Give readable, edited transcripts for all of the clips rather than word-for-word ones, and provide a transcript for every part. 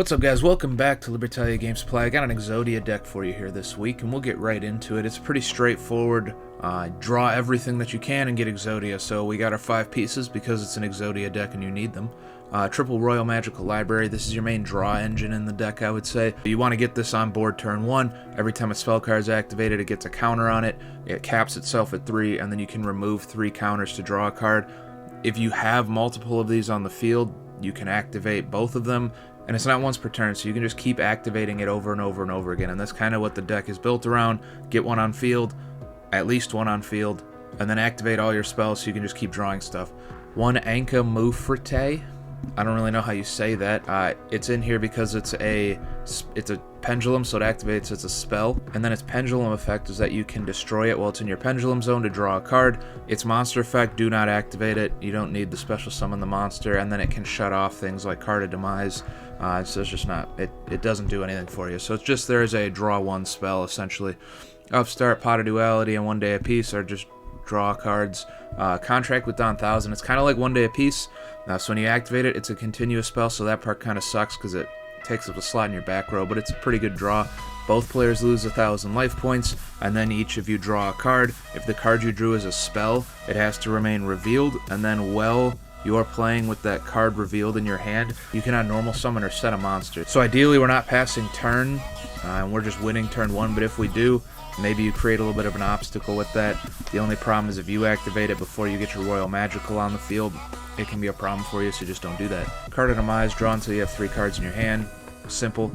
What's up, guys? Welcome back to Libertalia Game Supply. I got an Exodia deck for you here this week, and we'll get right into it. It's pretty straightforward. Draw everything that you can and get Exodia. So we got our 5 pieces because it's an Exodia deck and you need them. Triple Royal Magical Library. This is your main draw engine in the deck, I would say. You want to get this on board turn 1. Every time a spell card is activated, it gets a counter on it. It caps itself at 3, and then you can remove 3 counters to draw a card. If you have multiple of these on the field, you can activate both of them. And it's not once per turn, so you can just keep activating it over and over and over again. And that's kind of what the deck is built around. Get one on field, at least one on field, and then activate all your spells so you can just keep drawing stuff. One Anka Mufrete. I don't really know how you say that. It's in here because it's a pendulum, so it activates as a spell. And then its pendulum effect is that you can destroy it while it's in your pendulum zone to draw a card. Its monster effect, do not activate it. You don't need the special summon the monster. And then it can shut off things like Card of Demise. So it's just not, it doesn't do anything for you. So it's just there is a draw one spell, essentially. Upstart, Pot of Duality, and 1 day apiece are just draw cards. Contract with Don 1000, it's kind of like 1 day apiece. So when you activate it, it's a continuous spell, so that part kind of sucks because it takes up a slot in your back row, but it's a pretty good draw. Both players lose 1,000 life points, and then each of you draw a card. If the card you drew is a spell, it has to remain revealed, and then while you're playing with that card revealed in your hand, you cannot normal summon or set a monster. So ideally, we're not passing turn, and we're just winning turn 1, but if we do, maybe you create a little bit of an obstacle with that. The only problem is if you activate it before you get your Royal Magical on the field, it can be a problem for you, so just don't do that. Card of Demise, draw until you have 3 cards in your hand. Simple.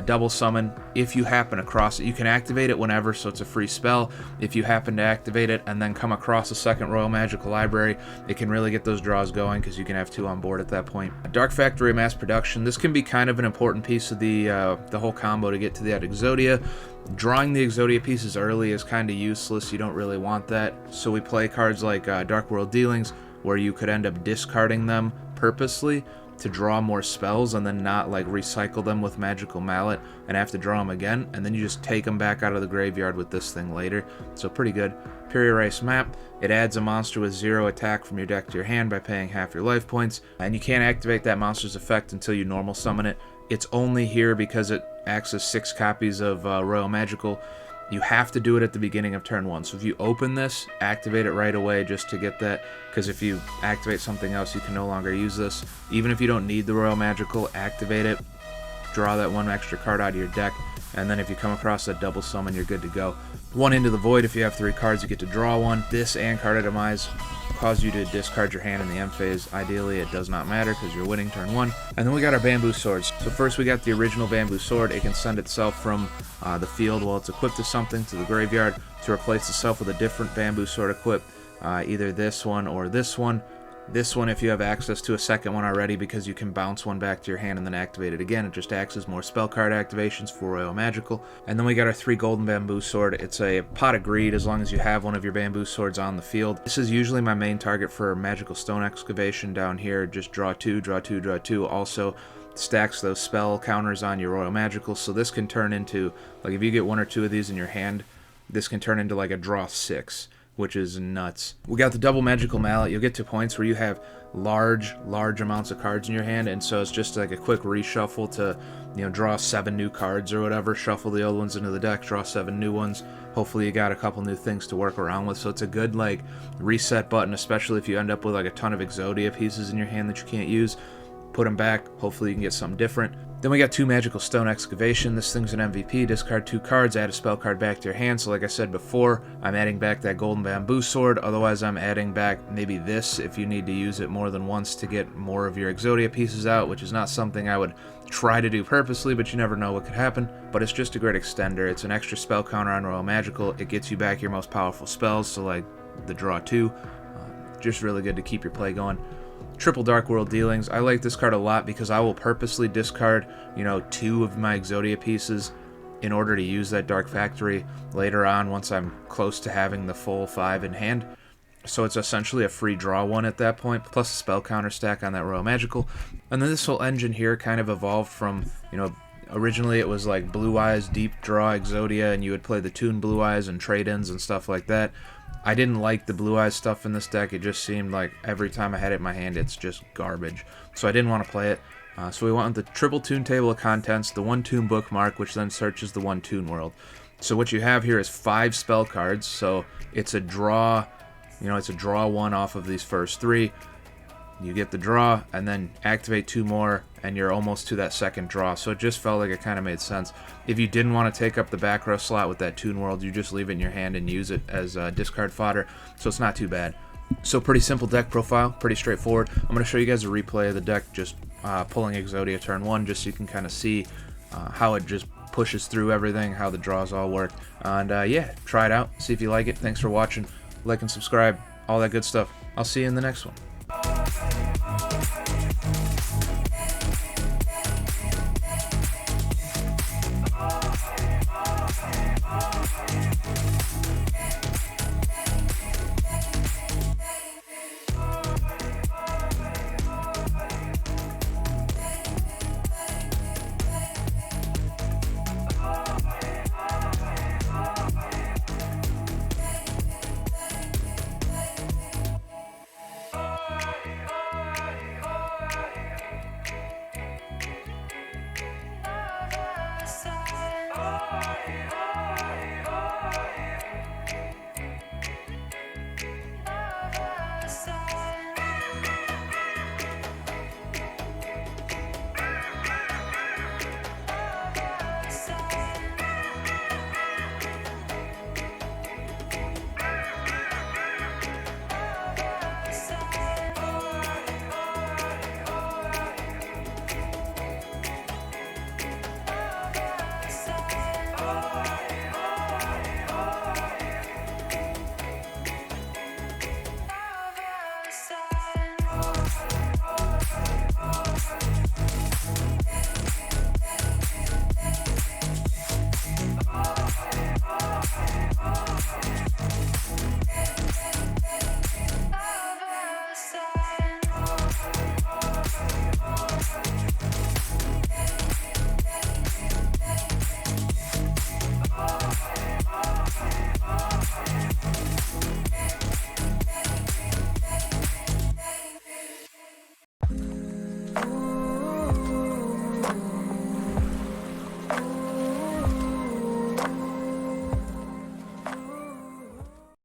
Double summon. If you happen across it, you can activate it whenever, so it's a free spell. If you happen to activate it and then come across a second Royal Magical Library, it can really get those draws going because you can have 2 on board at that point. Dark Factory Mass Production. This can be kind of an important piece of the whole combo to get to that Exodia. Drawing the Exodia pieces early is kind of useless. You don't really want that. So we play cards like Dark World Dealings, where you could end up discarding them purposely to draw more spells and then not like recycle them with Magical Mallet and have to draw them again, and then you just take them back out of the graveyard with this thing later. So pretty good. Imperial Race Map. It adds a monster with 0 attack from your deck to your hand by paying half your life points, and you can't activate that monster's effect until you normal summon it. It's only here because it acts as 6 copies of Royal Magical. You have to do it at the beginning of turn 1. So if you open this, activate it right away just to get that, because if you activate something else, you can no longer use this. Even if you don't need the Royal Magical, activate it, draw that 1 extra card out of your deck, and then if you come across that double summon, you're good to go. 1 Into the Void, if you have 3 cards, you get to draw 1. This and Card of Demise cause you to discard your hand in the end phase. Ideally, it does not matter because you're winning turn 1. And then we got our Bamboo Swords. So first we got the original Bamboo Sword. It can send itself from the field while it's equipped to something to the graveyard to replace itself with a different Bamboo Sword equip. Either this one or this one. This one if you have access to a second one already, because you can bounce one back to your hand and then activate it again. It just acts as more spell card activations for Royal Magical. And then we got our 3 Golden Bamboo Sword. It's a Pot of Greed as long as you have one of your Bamboo Swords on the field. This is usually my main target for Magical Stone Excavation down here. Just draw 2, draw 2, draw 2. Also stacks those spell counters on your Royal Magical, so this can turn into, like if you get 1 or 2 of these in your hand, this can turn into like a draw 6. Which is nuts. We got the double Magical Mallet. You'll get to points where you have large amounts of cards in your hand, and so it's just like a quick reshuffle to, draw 7 new cards or whatever, shuffle the old ones into the deck, draw 7 new ones. Hopefully you got a couple new things to work around with, so it's a good like reset button, especially if you end up with like a ton of Exodia pieces in your hand that you can't use. Put them back, hopefully you can get something different. Then we got 2 Magical Stone Excavation. This thing's an MVP. Discard 2 cards, add a spell card back to your hand. So like I said before, I'm adding back that Golden Bamboo Sword. Otherwise, I'm adding back maybe this if you need to use it more than once to get more of your Exodia pieces out, which is not something I would try to do purposely, but you never know what could happen. But it's just a great extender. It's an extra spell counter on Royal Magical. It gets you back your most powerful spells, so like the draw 2. Just really good to keep your play going. Triple Dark World Dealings. I like this card a lot because I will purposely discard, 2 of my Exodia pieces in order to use that Dark Factory later on once I'm close to having the full 5 in hand. So it's essentially a free draw 1 at that point, plus a spell counter stack on that Royal Magical. And then this whole engine here kind of evolved from, originally it was like Blue Eyes, Deep Draw Exodia, and you would play the Toon Blue Eyes and trade-ins and stuff like that. I didn't like the Blue Eyes stuff in this deck. It just seemed like every time I had it in my hand, it's just garbage. So I didn't want to play it. So we want the triple Toon table of contents, the one Toon bookmark, which then searches the one Toon world. So what you have here is 5 spell cards, so it's a draw, it's a draw 1 off of these first 3. You get the draw, and then activate 2 more, and you're almost to that second draw. So it just felt like it kind of made sense. If you didn't want to take up the back row slot with that Toon world, you just leave it in your hand and use it as discard fodder, so it's not too bad. So pretty simple deck profile, pretty straightforward. I'm going to show you guys a replay of the deck, just pulling Exodia turn 1, just so you can kind of see how it just pushes through everything, how the draws all work. And yeah, try it out, see if you like it. Thanks for watching. Like and subscribe, all that good stuff. I'll see you in the next one.